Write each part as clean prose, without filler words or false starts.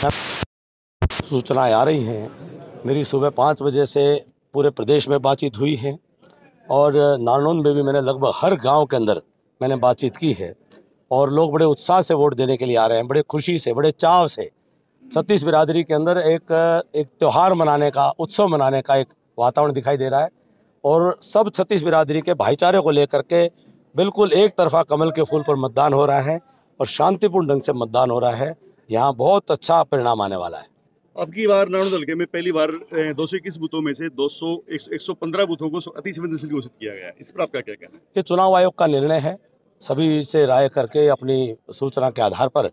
सूचनाएं आ रही हैं। मेरी सुबह 5 बजे से पूरे प्रदेश में बातचीत हुई है और नारनौंद में भी मैंने लगभग हर गांव के अंदर मैंने बातचीत की है और लोग बड़े उत्साह से वोट देने के लिए आ रहे हैं, बड़े खुशी से, बड़े चाव से। छत्तीस बिरादरी के अंदर एक त्यौहार मनाने का, उत्सव मनाने का एक वातावरण दिखाई दे रहा है और सब छत्तीस बिरादरी के भाईचारे को लेकर के बिल्कुल एक तरफा कमल के फूल पर मतदान हो रहा है और शांतिपूर्ण ढंग से मतदान हो रहा है। यहाँ बहुत अच्छा परिणाम आने वाला है। अब की बार नारनौंद हल्के में पहली बार 221 बूथों में से 115 बूथों को अति संवेदनशील घोषित किया गया है। इस पर आपका क्या कहना है? ये चुनाव आयोग का निर्णय है। सभी से राय करके अपनी सूचना के आधार पर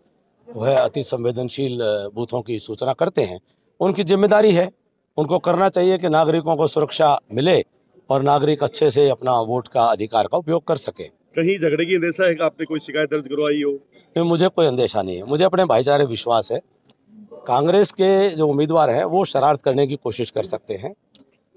वह अति संवेदनशील बूथों की सूचना करते हैं। उनकी जिम्मेदारी है, उनको करना चाहिए कि नागरिकों को सुरक्षा मिले और नागरिक अच्छे से अपना वोट का अधिकार का उपयोग कर सके। कहीं झगड़े की अंदेशा है कि आपने कोई शिकायत दर्ज करवाई हो? नहीं, मुझे कोई अंदेशा नहीं है। मुझे अपने भाईचारे विश्वास है। कांग्रेस के जो उम्मीदवार हैं वो शरारत करने की कोशिश कर सकते हैं।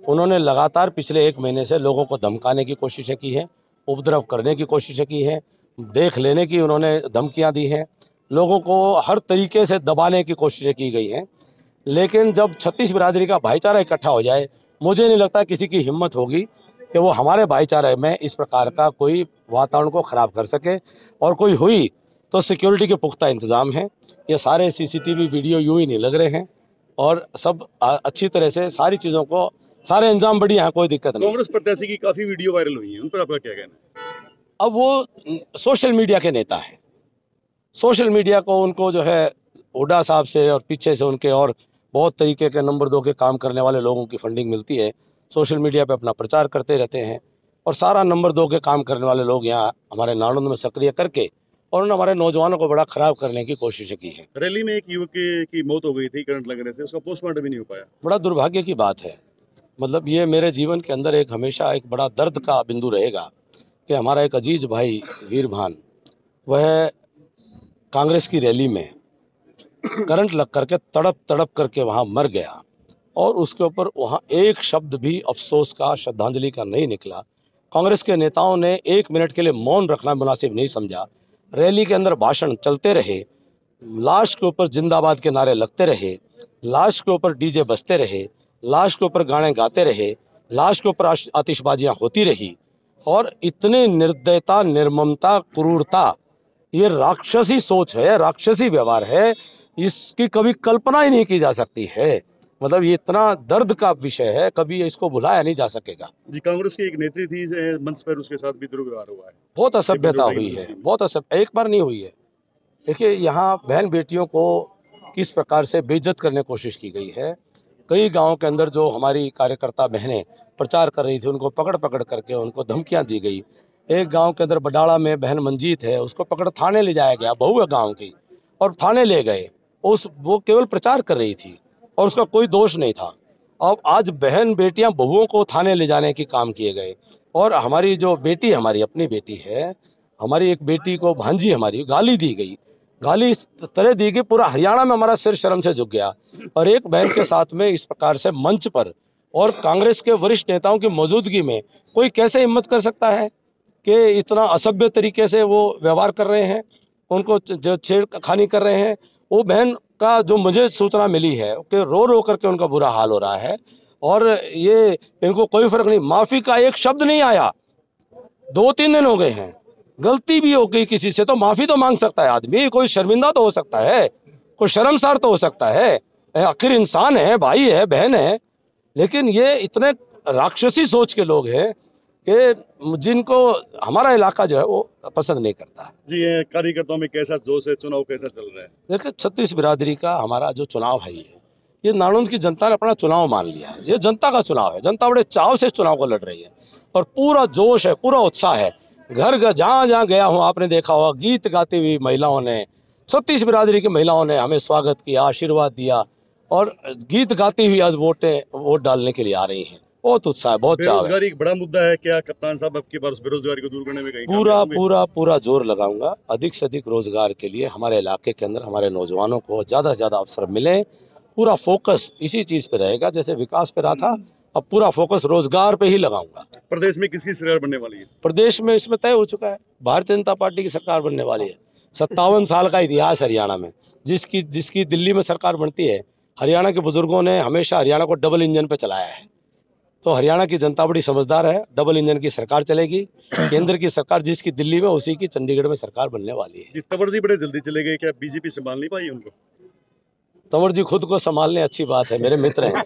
उन्होंने लगातार पिछले 1 महीने से लोगों को धमकाने की कोशिशें की हैं, उपद्रव करने की कोशिशें की हैं, देख लेने की उन्होंने धमकियां दी हैं, लोगों को हर तरीके से दबाने की कोशिशें की गई हैं। लेकिन जब छत्तीस बिरादरी का भाईचारा इकट्ठा हो जाए, मुझे नहीं लगता किसी की हिम्मत होगी कि वो हमारे भाईचारे में इस प्रकार का कोई वातावरण को ख़राब कर सके। और कोई हुई तो सिक्योरिटी के पुख्ता इंतज़ाम हैं। ये सारे CCTV वीडियो यूँ ही नहीं लग रहे हैं और सब अच्छी तरह से सारी चीज़ों को, सारे इंतजाम बढ़िया हैं, कोई दिक्कत नहीं। कांग्रेस प्रत्याशी की काफी वीडियो वायरल हुई है, उन पर आपका क्या कहना है? अब वो सोशल मीडिया के नेता हैं। सोशल मीडिया को उनको जो है हुड्डा साहब से और पीछे से उनके और बहुत तरीके के नंबर 2 के काम करने वाले लोगों की फंडिंग मिलती है। सोशल मीडिया पे अपना प्रचार करते रहते हैं और सारा नंबर 2 के काम करने वाले लोग यहाँ हमारे नारनौंद में सक्रिय करके और उन्होंने हमारे नौजवानों को बड़ा ख़राब करने की कोशिशें की है। रैली में एक युवक की मौत हो गई थी करंट लगने से, उसका पोस्टमार्टम भी नहीं हो पाया। बड़ा दुर्भाग्य की बात है। मतलब ये मेरे जीवन के अंदर एक हमेशा एक बड़ा दर्द का बिंदु रहेगा कि हमारा एक अजीज भाई वीर भान, वह कांग्रेस की रैली में करंट लग करके तड़प तड़प करके वहाँ मर गया और उसके ऊपर वहाँ एक शब्द भी अफसोस का, श्रद्धांजलि का नहीं निकला। कांग्रेस के नेताओं ने 1 मिनट के लिए मौन रखना मुनासिब नहीं समझा। रैली के अंदर भाषण चलते रहे, लाश के ऊपर जिंदाबाद के नारे लगते रहे, लाश के ऊपर डीजे बजते रहे, लाश के ऊपर गाने गाते रहे, लाश के ऊपर आतिशबाजियाँ होती रही और इतनी निर्दयता, निर्ममता, क्रूरता, ये राक्षसी सोच है, राक्षसी व्यवहार है, इसकी कभी कल्पना ही नहीं की जा सकती है। मतलब ये इतना दर्द का विषय है, कभी इसको भुलाया नहीं जा सकेगा। जी, कांग्रेस की एक नेत्री थी मंच पर, उसके साथ भी दुर्व्यवहार हुआ है। बहुत असभ्यता हुई है, बहुत असभ्य, एक बार नहीं हुई है। देखिए, यहाँ बहन बेटियों को किस प्रकार से बेइज्जत करने की कोशिश की गई है। कई गाँव के अंदर जो हमारी कार्यकर्ता बहनें प्रचार कर रही थी, उनको पकड़ पकड़ करके उनको धमकियाँ दी गई। एक गांव के अंदर बडाड़ा में बहन मंजीत है, उसको पकड़ थाने ले जाया गया, बहू है गांव की, और थाने ले गए। वो केवल प्रचार कर रही थी और उसका कोई दोष नहीं था। अब आज बहन बेटियां बहुओं को थाने ले जाने के काम किए गए। और हमारी जो बेटी, हमारी अपनी बेटी है, हमारी एक बेटी को, भांजी हमारी, गाली दी गई। गाली इस तरह दी गई, पूरा हरियाणा में हमारा सिर शर्म से झुक गया। और एक बहन के साथ में इस प्रकार से मंच पर और कांग्रेस के वरिष्ठ नेताओं की मौजूदगी में कोई कैसे हिम्मत कर सकता है कि इतना असभ्य तरीके से वो व्यवहार कर रहे हैं, उनको जो छेड़खानी कर रहे हैं। वो बहन का जो मुझे सूचना मिली है कि रो रो करके उनका बुरा हाल हो रहा है और ये इनको कोई फर्क नहीं, माफ़ी का एक शब्द नहीं आया। 2-3 दिन हो गए हैं, गलती भी हो गई किसी से तो माफ़ी तो मांग सकता है आदमी, कोई शर्मिंदा तो हो सकता है, कोई शर्मसार तो हो सकता है, आखिर इंसान है, भाई है, बहन है। लेकिन ये इतने राक्षसी सोच के लोग हैं कि जिनको हमारा इलाका जो है वो पसंद नहीं करता। जी, कार्यकर्ताओं में कैसा जोश है, चुनाव कैसा चल रहा है? देखिए, छत्तीस बिरादरी का हमारा जो चुनाव है, ये नारनौंद की जनता ने अपना चुनाव मान लिया है। ये जनता का चुनाव है, जनता बड़े चाव से चुनाव को लड़ रही है और पूरा जोश है, पूरा उत्साह है। घर घर जहाँ जहाँ गया हूँ, आपने देखा होगा, गीत गाती हुई महिलाओं ने, छत्तीस बिरादरी की महिलाओं ने हमें स्वागत किया, आशीर्वाद दिया और गीत गाती हुई आज वोट डालने के लिए आ रही हैं। बहुत उत्साह, बहुत चाव है। बेरोजगारी एक बड़ा मुद्दा है, क्या कप्तान साहब आपके पास बेरोजगारी को दूर करने में कहीं पूरा जोर लगाऊंगा। अधिक से अधिक रोजगार के लिए हमारे इलाके के अंदर हमारे नौजवानों को ज़्यादा से ज़्यादा अवसर मिले। पूरा फोकस इसी चीज़ पे रहेगा, जैसे विकास पे रहा था, अब पूरा फोकस रोजगार पे ही लगाऊंगा। प्रदेश में किसकी सरकार बनने वाली है? प्रदेश में इसमें तय हो चुका है, भारतीय जनता पार्टी की सरकार बनने वाली है। 57 साल का इतिहास हरियाणा में, जिसकी जिसकी दिल्ली में सरकार बनती है। हरियाणा के बुजुर्गों ने हमेशा हरियाणा को डबल इंजन पे चलाया है। तो हरियाणा की जनता बड़ी समझदार है, डबल इंजन की सरकार चलेगी। केंद्र की सरकार जिसकी दिल्ली में, उसी की चंडीगढ़ में सरकार बनने वाली है। ये तंवर जी बड़े जल्दी चले गए, क्या बीजेपी संभाल नहीं पाई उनको? तंवर जी खुद को संभालने अच्छी बात है, मेरे मित्र हैं।